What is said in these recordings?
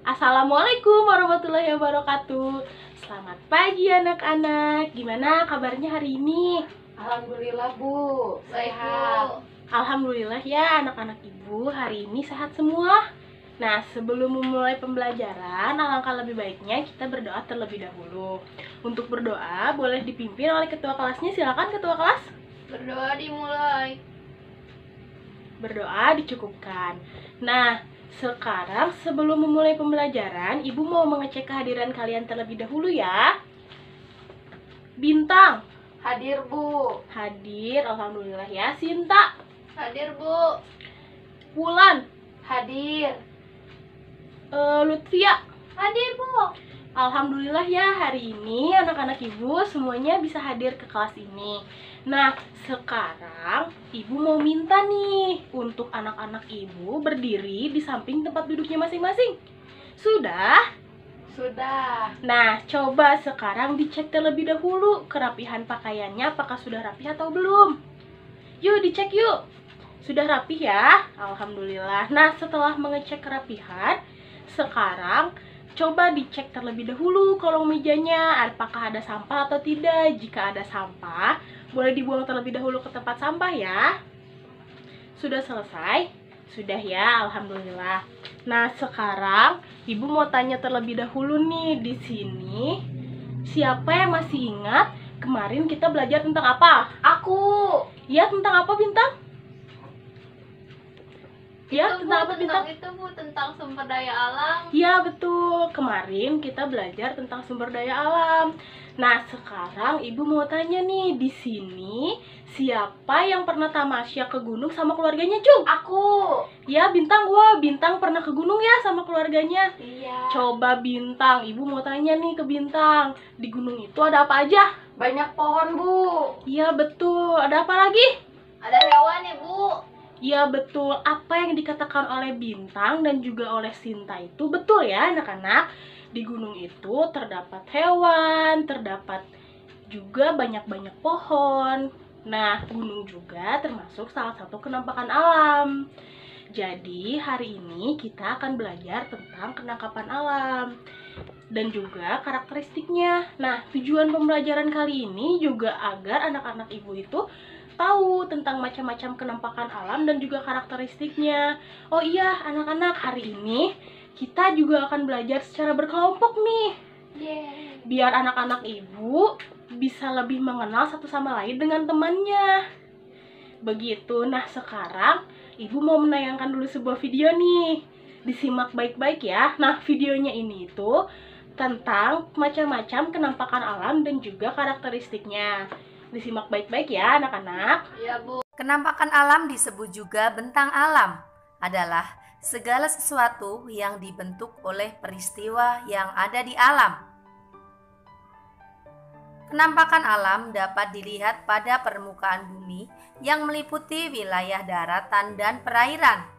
Assalamualaikum warahmatullahi wabarakatuh. Selamat pagi anak-anak. Gimana kabarnya hari ini? Alhamdulillah Bu, sehat. Alhamdulillah ya anak-anak ibu, hari ini sehat semua. Nah, sebelum memulai pembelajaran, alangkah lebih baiknya kita berdoa terlebih dahulu. Untuk berdoa, boleh dipimpin oleh ketua kelasnya. Silakan ketua kelas. Berdoa dimulai. Berdoa dicukupkan. Nah, sekarang sebelum memulai pembelajaran, ibu mau mengecek kehadiran kalian terlebih dahulu ya. Bintang Hadir Bu. hadir, alhamdulillah ya. Sinta, Hadir Bu. Wulan, Hadir. Lutfia, Hadir Bu. alhamdulillah ya, hari ini anak-anak ibu semuanya bisa hadir ke kelas ini. Nah, sekarang ibu mau minta nih untuk anak-anak ibu berdiri di samping tempat duduknya masing-masing. Sudah? Sudah. Nah, coba sekarang dicek terlebih dahulu kerapihan pakaiannya, apakah sudah rapi atau belum. Yuk dicek yuk. Sudah rapi ya? Alhamdulillah. Nah, setelah mengecek kerapihan, sekarang coba dicek terlebih dahulu kolong mejanya, apakah ada sampah atau tidak. Jika ada sampah, boleh dibuang terlebih dahulu ke tempat sampah ya. Sudah selesai? Sudah ya, alhamdulillah. Nah, sekarang ibu mau tanya terlebih dahulu nih di sini. Siapa yang masih ingat kemarin kita belajar tentang apa? Aku. Ya, tentang apa Bintang? Ya, Itu, tentang Bu, apa Bintang? Itu Bu, tentang sumber daya alam. Ya, betul. Kemarin kita belajar tentang sumber daya alam. Nah, sekarang ibu mau tanya nih, di sini siapa yang pernah tamasya ke gunung sama keluarganya, Cung? Aku. Ya, Bintang, wah, Bintang pernah ke gunung ya sama keluarganya. Iya. Coba Bintang, ibu mau tanya nih ke Bintang, di gunung itu ada apa aja? Banyak pohon Bu. Iya, betul. Ada apa lagi? Ada hewan ya Bu. Iya, betul. Apa yang dikatakan oleh Bintang dan juga oleh Sinta itu betul ya anak-anak. Di gunung itu terdapat hewan, terdapat juga banyak-banyak pohon. Nah, gunung juga termasuk salah satu kenampakan alam. Jadi, hari ini kita akan belajar tentang kenampakan alam dan juga karakteristiknya. Nah, tujuan pembelajaran kali ini juga agar anak-anak ibu itu tahu tentang macam-macam kenampakan alam dan juga karakteristiknya. Oh iya, anak-anak, hari ini kita juga akan belajar secara berkelompok nih. Yeay. Biar anak-anak ibu bisa lebih mengenal satu sama lain dengan temannya. Begitu. Nah, sekarang ibu mau menayangkan dulu sebuah video nih. Disimak baik-baik ya. Nah, videonya ini itu tentang macam-macam kenampakan alam dan juga karakteristiknya. Disimak baik-baik ya anak-anak. Iya Bu. Kenampakan alam disebut juga bentang alam, adalah segala sesuatu yang dibentuk oleh peristiwa yang ada di alam. Kenampakan alam dapat dilihat pada permukaan bumi yang meliputi wilayah daratan dan perairan.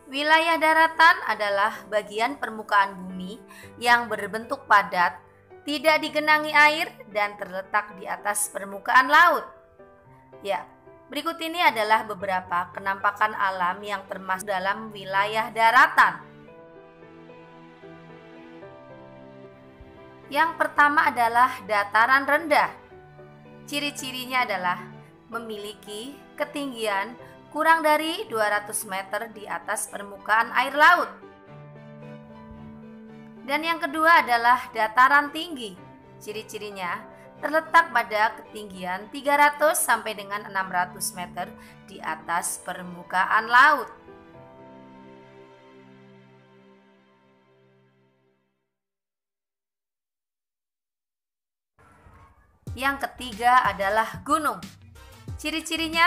Wilayah daratan adalah bagian permukaan bumi yang berbentuk padat, tidak digenangi air, dan terletak di atas permukaan laut. Ya, berikut ini adalah beberapa kenampakan alam yang termasuk dalam wilayah daratan. Yang pertama adalah dataran rendah. Ciri-cirinya adalah memiliki ketinggian kurang dari 200 meter di atas permukaan air laut. Dan yang kedua adalah dataran tinggi. Ciri-cirinya terletak pada ketinggian 300 sampai dengan 600 meter di atas permukaan laut. Yang ketiga adalah gunung. Ciri-cirinya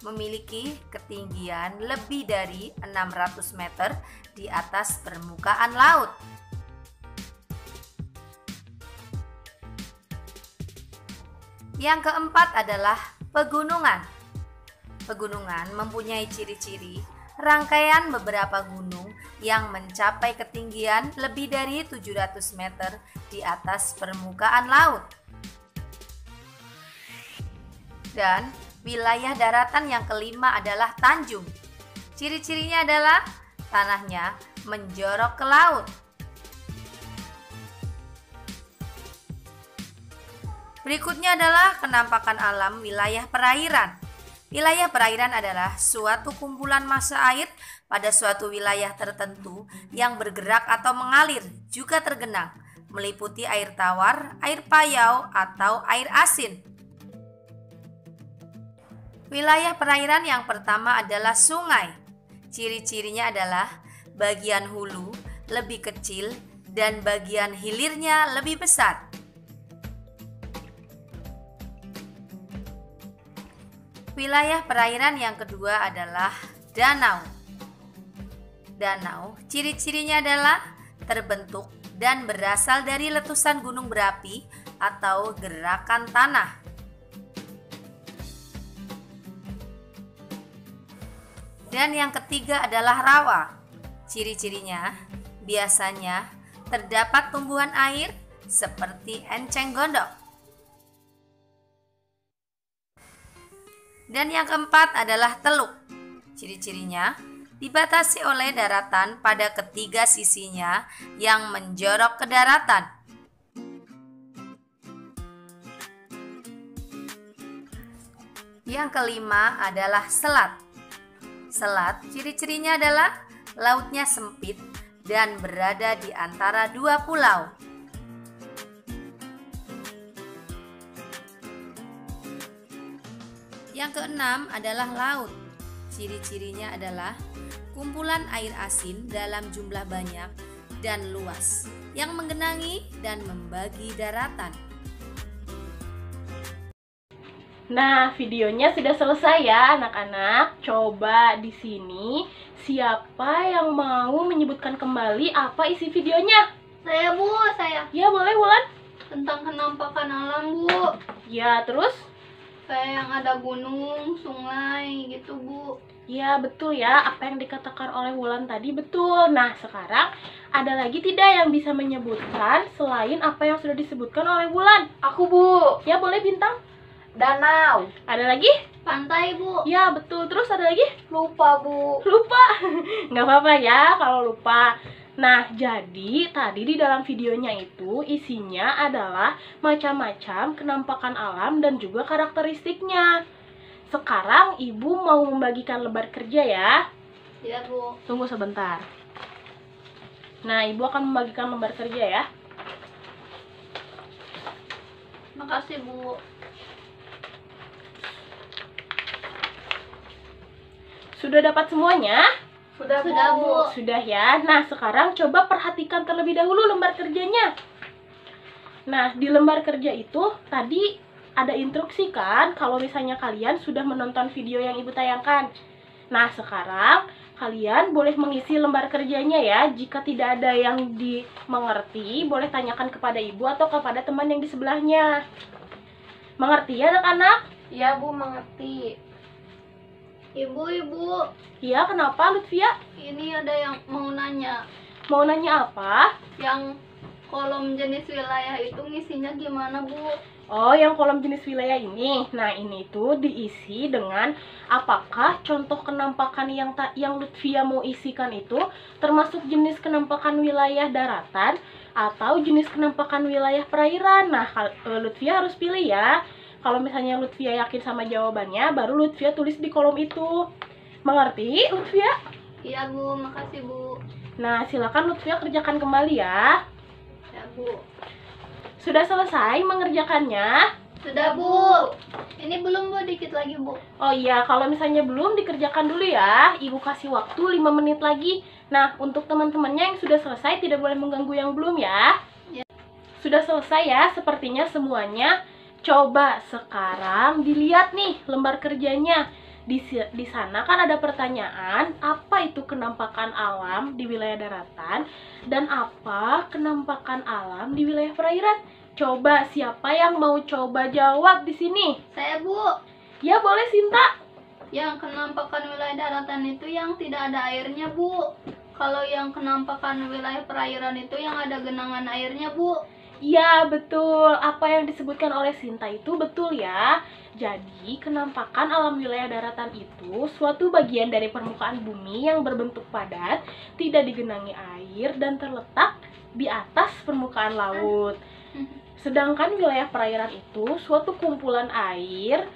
memiliki ketinggian lebih dari 600 meter di atas permukaan laut. Yang keempat adalah pegunungan. Pegunungan mempunyai ciri-ciri rangkaian beberapa gunung yang mencapai ketinggian lebih dari 700 meter di atas permukaan laut. Dan wilayah daratan yang kelima adalah tanjung. Ciri-cirinya adalah tanahnya menjorok ke laut. Berikutnya adalah kenampakan alam wilayah perairan. Wilayah perairan adalah suatu kumpulan massa air pada suatu wilayah tertentu yang bergerak atau mengalir, juga tergenang, meliputi air tawar, air payau, atau air asin. Wilayah perairan yang pertama adalah sungai. Ciri-cirinya adalah bagian hulu lebih kecil dan bagian hilirnya lebih besar. Wilayah perairan yang kedua adalah danau. Danau, ciri-cirinya adalah terbentuk dan berasal dari letusan gunung berapi atau gerakan tanah. Dan yang ketiga adalah rawa. Ciri-cirinya biasanya terdapat tumbuhan air seperti enceng gondok. Dan yang keempat adalah teluk. Ciri-cirinya dibatasi oleh daratan pada ketiga sisinya yang menjorok ke daratan. Yang kelima adalah selat. Selat, ciri-cirinya adalah lautnya sempit dan berada di antara dua pulau. Yang keenam adalah laut. Ciri-cirinya adalah kumpulan air asin dalam jumlah banyak dan luas yang menggenangi dan membagi daratan. Nah, videonya sudah selesai ya, anak-anak. Coba di sini siapa yang mau menyebutkan kembali apa isi videonya? Saya Bu, saya. Ya, boleh, Wulan. Tentang kenampakan alam Bu. Ya, terus? Kayak yang ada gunung, sungai gitu Bu. Ya, betul ya. Apa yang dikatakan oleh Wulan tadi betul. Nah, sekarang ada lagi tidak yang bisa menyebutkan selain apa yang sudah disebutkan oleh Wulan? Aku Bu. Ya, boleh, Bintang. Danau. Ada lagi? Pantai Bu. Ya, betul. Terus ada lagi? Lupa Bu. Lupa. Nggak apa-apa ya kalau lupa. Nah, jadi tadi di dalam videonya itu isinya adalah macam-macam kenampakan alam dan juga karakteristiknya. Sekarang Ibu mau membagikan lembar kerja ya. Iya Bu. Tunggu sebentar. Nah, Ibu akan membagikan lembar kerja ya. Makasih Bu. Sudah dapat semuanya? Sudah Bu. Sudah ya. Nah, sekarang coba perhatikan terlebih dahulu lembar kerjanya. Nah, di lembar kerja itu tadi ada instruksi kan kalau misalnya kalian sudah menonton video yang Ibu tayangkan. Nah, sekarang kalian boleh mengisi lembar kerjanya ya. Jika tidak ada yang dimengerti, boleh tanyakan kepada Ibu atau kepada teman yang di sebelahnya. Mengerti ya anak-anak? Iya Bu, mengerti. Ibu. Iya, kenapa Lutfia? Ini ada yang mau nanya. Mau nanya apa? Yang kolom jenis wilayah itu ngisinya gimana Bu? Oh, yang kolom jenis wilayah ini. Nah, ini tuh diisi dengan apakah contoh kenampakan yang Lutfia mau isikan itu termasuk jenis kenampakan wilayah daratan atau jenis kenampakan wilayah perairan. Nah, Lutfia harus pilih ya. Kalau misalnya Lutfia yakin sama jawabannya, baru Lutfia tulis di kolom itu. Mengerti, Lutfia? Iya Bu, makasih Bu. Nah, silakan Lutfia kerjakan kembali ya. Ya Bu. Sudah selesai mengerjakannya? Sudah Bu. Ini belum Bu, dikit lagi Bu. Oh iya, kalau misalnya belum dikerjakan dulu ya. Ibu kasih waktu 5 menit lagi. Nah, untuk teman-temannya yang sudah selesai tidak boleh mengganggu yang belum ya. Ya. Sudah selesai ya, sepertinya semuanya. Coba sekarang dilihat nih lembar kerjanya. Di sana kan ada pertanyaan, apa itu kenampakan alam di wilayah daratan dan apa kenampakan alam di wilayah perairan? Coba siapa yang mau coba jawab di sini? Saya Bu. Ya, boleh Sinta. Yang kenampakan wilayah daratan itu yang tidak ada airnya Bu. Kalau yang kenampakan wilayah perairan itu yang ada genangan airnya Bu. Ya, betul. Apa yang disebutkan oleh Sinta itu betul ya. Jadi, kenampakan alam wilayah daratan itu suatu bagian dari permukaan bumi yang berbentuk padat, tidak digenangi air, dan terletak di atas permukaan laut. Sedangkan wilayah perairan itu suatu kumpulan air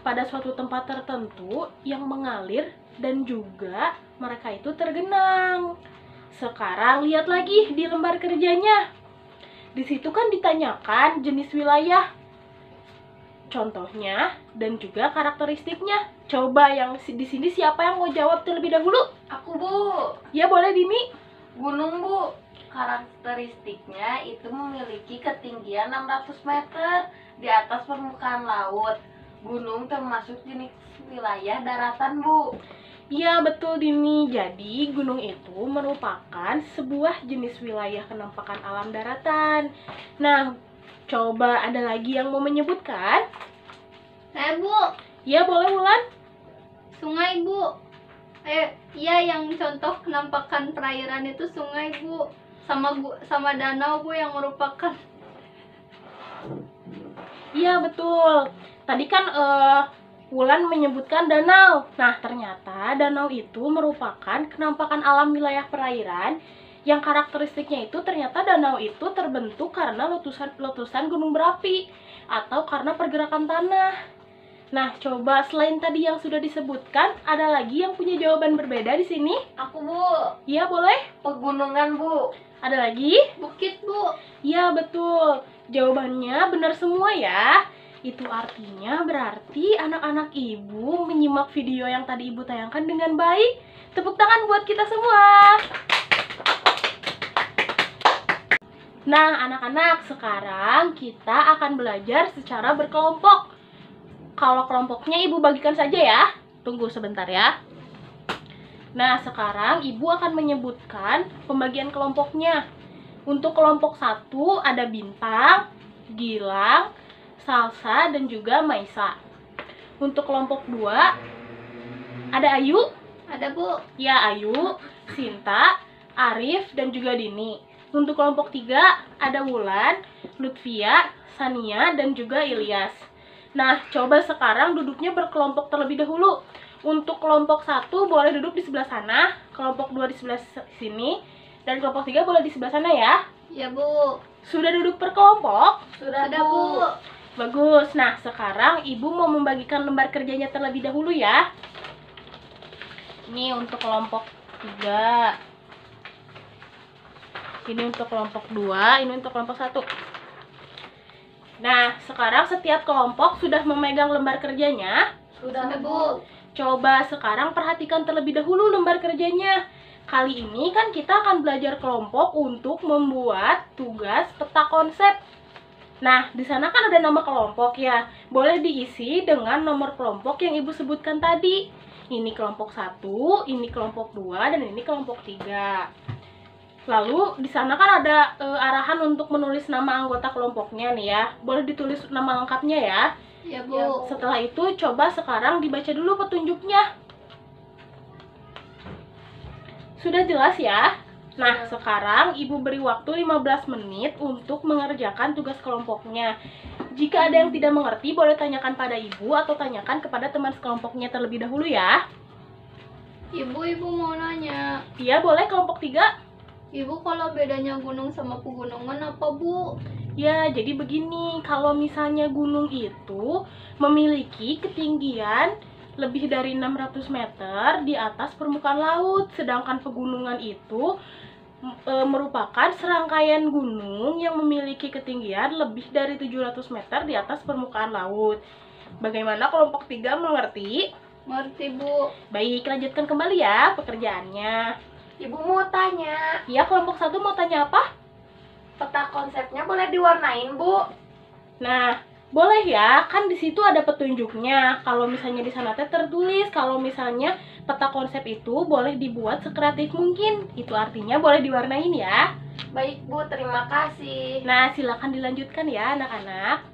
pada suatu tempat tertentu yang mengalir dan juga mereka itu tergenang. Sekarang lihat lagi di lembar kerjanya. Di situ kan ditanyakan jenis wilayah, contohnya, dan juga karakteristiknya. Coba yang di sini siapa yang mau jawab terlebih dahulu? Aku, Bu. Ya, boleh Dini. Gunung, Bu. Karakteristiknya itu memiliki ketinggian 600 meter di atas permukaan laut. Gunung termasuk jenis wilayah daratan, Bu. Iya, betul Dini. Jadi, gunung itu merupakan sebuah jenis wilayah kenampakan alam daratan. Nah, coba ada lagi yang mau menyebutkan? Saya Bu, Ya, boleh Wulan. sungai Bu. Iya, yang contoh kenampakan perairan itu sungai Bu. Sama danau Bu yang merupakan. Iya, betul. Tadi kan Wulan menyebutkan danau. Nah, ternyata danau itu merupakan kenampakan alam wilayah perairan yang karakteristiknya itu ternyata danau itu terbentuk karena letusan gunung berapi atau karena pergerakan tanah. Nah, coba selain tadi yang sudah disebutkan, ada lagi yang punya jawaban berbeda di sini? Aku, Bu. Iya, boleh. Pegunungan, Bu. Ada lagi? Bukit Bu. Iya, betul. Jawabannya benar semua ya. Itu artinya berarti anak-anak ibu menyimak video yang tadi ibu tayangkan dengan baik. Tepuk tangan buat kita semua. Nah, anak-anak, sekarang kita akan belajar secara berkelompok. Kalau kelompoknya ibu bagikan saja ya. Tunggu sebentar ya. Nah, sekarang ibu akan menyebutkan pembagian kelompoknya. Untuk kelompok 1 ada Bintang, Gilang, Salsa, dan juga Maisa. Untuk kelompok 2 ada Ayu. Ada Bu. Ya, Ayu, Sinta, Arif, dan juga Dini. Untuk kelompok 3 ada Wulan, Lutfia, Sania, dan juga Ilyas. Nah, coba sekarang duduknya berkelompok terlebih dahulu. Untuk kelompok 1 boleh duduk di sebelah sana, kelompok 2 di sebelah sini, dan kelompok 3 boleh di sebelah sana ya. Ya Bu. Sudah duduk berkelompok? Sudah Bu. Bagus. Nah, sekarang ibu mau membagikan lembar kerjanya terlebih dahulu ya. Ini untuk kelompok 3. Ini untuk kelompok 2, ini untuk kelompok 1. Nah, sekarang setiap kelompok sudah memegang lembar kerjanya. Sudah Bu. Coba sekarang perhatikan terlebih dahulu lembar kerjanya. Kali ini kan kita akan belajar kelompok untuk membuat tugas peta konsep. Nah, di sana kan ada nama kelompok ya. Boleh diisi dengan nomor kelompok yang ibu sebutkan tadi. Ini kelompok 1, ini kelompok 2, dan ini kelompok 3. Lalu di sana kan ada arahan untuk menulis nama anggota kelompoknya nih ya. Boleh ditulis nama lengkapnya ya. Ya Bu. Setelah itu coba sekarang dibaca dulu petunjuknya. Sudah jelas ya? Nah, sekarang ibu beri waktu 15 menit untuk mengerjakan tugas kelompoknya. Jika ada yang tidak mengerti, boleh tanyakan pada ibu atau tanyakan kepada teman sekelompoknya terlebih dahulu ya. Ibu mau nanya. Iya, boleh kelompok 3. Ibu, kalau bedanya gunung sama pegunungan apa Bu? Ya, jadi begini, kalau misalnya gunung itu memiliki ketinggian lebih dari 600 meter di atas permukaan laut, sedangkan pegunungan itu merupakan serangkaian gunung yang memiliki ketinggian lebih dari 700 meter di atas permukaan laut. Bagaimana kelompok 3 mengerti? Mengerti Bu. Baik, lanjutkan kembali ya pekerjaannya. Ibu mau tanya, Ya, kelompok 1 mau tanya apa? peta konsepnya boleh diwarnain, Bu? Nah, boleh ya, kan di situ ada petunjuknya. Kalau misalnya di sana tertulis, kalau misalnya peta konsep itu boleh dibuat sekreatif mungkin. Itu artinya boleh diwarnain ya. Baik, Bu, terima kasih. Nah, silakan dilanjutkan ya anak-anak.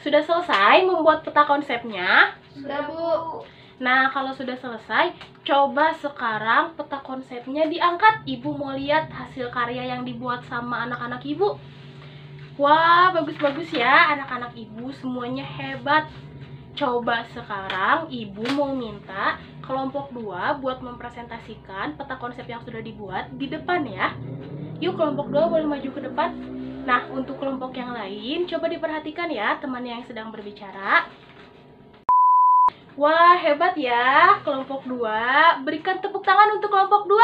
Sudah selesai membuat peta konsepnya? Sudah Bu. Nah, kalau sudah selesai, coba sekarang peta konsepnya diangkat. Ibu mau lihat hasil karya yang dibuat sama anak-anak ibu. Wah, bagus-bagus ya, anak-anak ibu semuanya hebat. Coba sekarang ibu mau minta kelompok 2 buat mempresentasikan peta konsep yang sudah dibuat di depan ya. Yuk, kelompok 2 boleh maju ke depan. Nah, untuk kelompok yang lain, coba diperhatikan ya temannya yang sedang berbicara. Wah, hebat ya, kelompok 2. Berikan tepuk tangan untuk kelompok 2.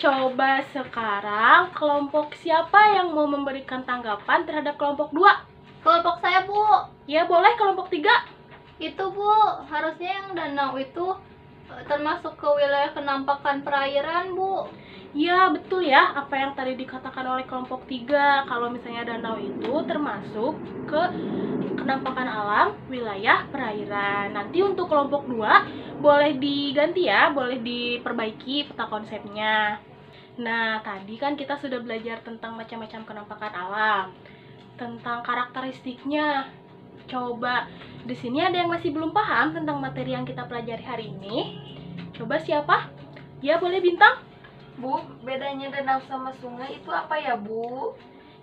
Coba sekarang, kelompok siapa yang mau memberikan tanggapan terhadap kelompok 2? Kelompok saya, Bu. Ya, boleh kelompok 3. Itu, Bu, harusnya yang danau itu termasuk ke wilayah kenampakan perairan, Bu. Ya, betul ya, apa yang tadi dikatakan oleh kelompok 3. Kalau misalnya danau itu termasuk ke kenampakan alam wilayah perairan. Nanti untuk kelompok 2 boleh diganti ya, boleh diperbaiki peta konsepnya. Nah, tadi kan kita sudah belajar tentang macam-macam kenampakan alam, tentang karakteristiknya. Coba, di sini ada yang masih belum paham tentang materi yang kita pelajari hari ini. Coba siapa? Ya, boleh Bintang? Bu, bedanya danau sama sungai itu apa ya, Bu?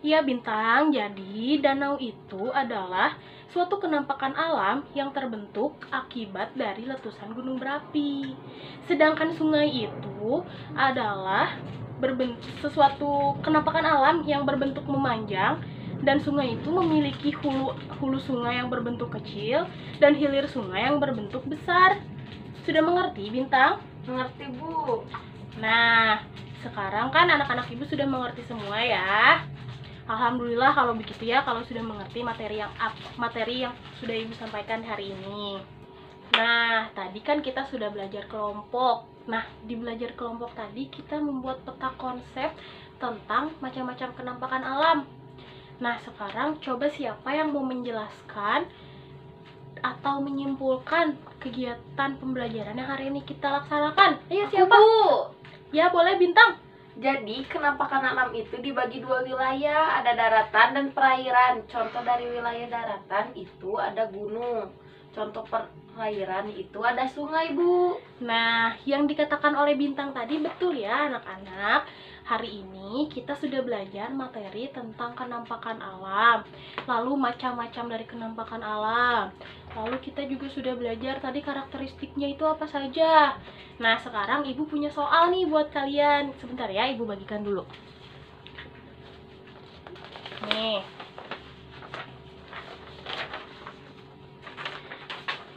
Ya, Bintang, jadi danau itu adalah suatu kenampakan alam yang terbentuk akibat dari letusan gunung berapi. Sedangkan sungai itu adalah sesuatu kenampakan alam yang berbentuk memanjang, dan sungai itu memiliki hulu sungai yang berbentuk kecil dan hilir sungai yang berbentuk besar. Sudah mengerti, Bintang? Mengerti, Bu. Nah, sekarang kan anak-anak ibu sudah mengerti semua ya. Alhamdulillah kalau begitu ya, kalau sudah mengerti materi yang sudah ibu sampaikan hari ini. Nah, tadi kan kita sudah belajar kelompok. Nah, di belajar kelompok tadi kita membuat peta konsep tentang macam-macam kenampakan alam. Nah, sekarang coba siapa yang mau menjelaskan atau menyimpulkan kegiatan pembelajaran yang hari ini kita laksanakan? Ayo, siapa? Bu. Ya, boleh Bintang. Jadi, kenampakan alam itu dibagi 2 wilayah, ada daratan dan perairan. Contoh dari wilayah daratan itu ada gunung. Contoh perairan itu ada sungai, Bu. Nah, yang dikatakan oleh Bintang tadi betul ya, anak-anak. Hari ini kita sudah belajar materi tentang kenampakan alam, lalu macam-macam dari kenampakan alam. Lalu kita juga sudah belajar tadi karakteristiknya itu apa saja. Nah, sekarang ibu punya soal nih buat kalian. Sebentar ya, ibu bagikan dulu. Nih.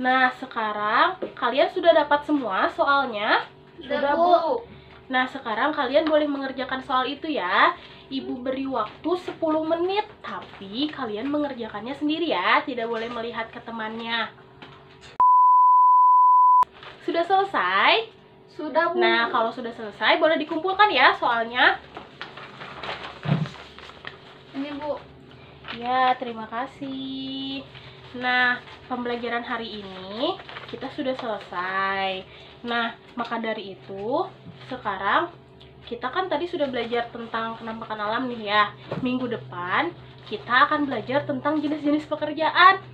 Nah, sekarang kalian sudah dapat semua soalnya? Sudah, Bu. Nah, sekarang kalian boleh mengerjakan soal itu ya. Ibu beri waktu 10 menit, tapi kalian mengerjakannya sendiri ya, tidak boleh melihat ke temannya. Sudah selesai? Sudah, Bu. Nah, kalau sudah selesai, boleh dikumpulkan ya soalnya. Ini, Bu. Ya, terima kasih. Nah, pembelajaran hari ini kita sudah selesai. Nah, maka dari itu, sekarang kita kan tadi sudah belajar tentang kenampakan alam nih ya. Minggu depan kita akan belajar tentang jenis-jenis pekerjaan.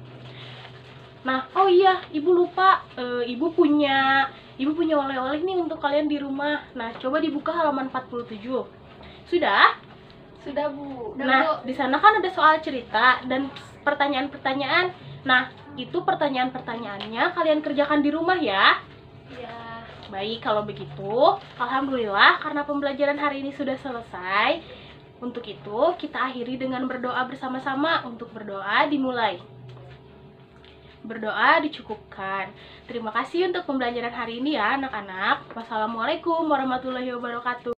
Nah, oh iya, ibu lupa, ibu punya oleh-oleh nih untuk kalian di rumah. Nah, coba dibuka halaman 47. Sudah? Sudah, Bu. Nah, di sana kan ada soal cerita dan pertanyaan-pertanyaan. Nah, itu pertanyaan-pertanyaannya kalian kerjakan di rumah ya. Ya. Baik, kalau begitu, alhamdulillah karena pembelajaran hari ini sudah selesai. Untuk itu, kita akhiri dengan berdoa bersama-sama. Untuk berdoa dimulai. Berdoa dicukupkan. Terima kasih untuk pembelajaran hari ini ya, anak-anak. Wassalamualaikum warahmatullahi wabarakatuh.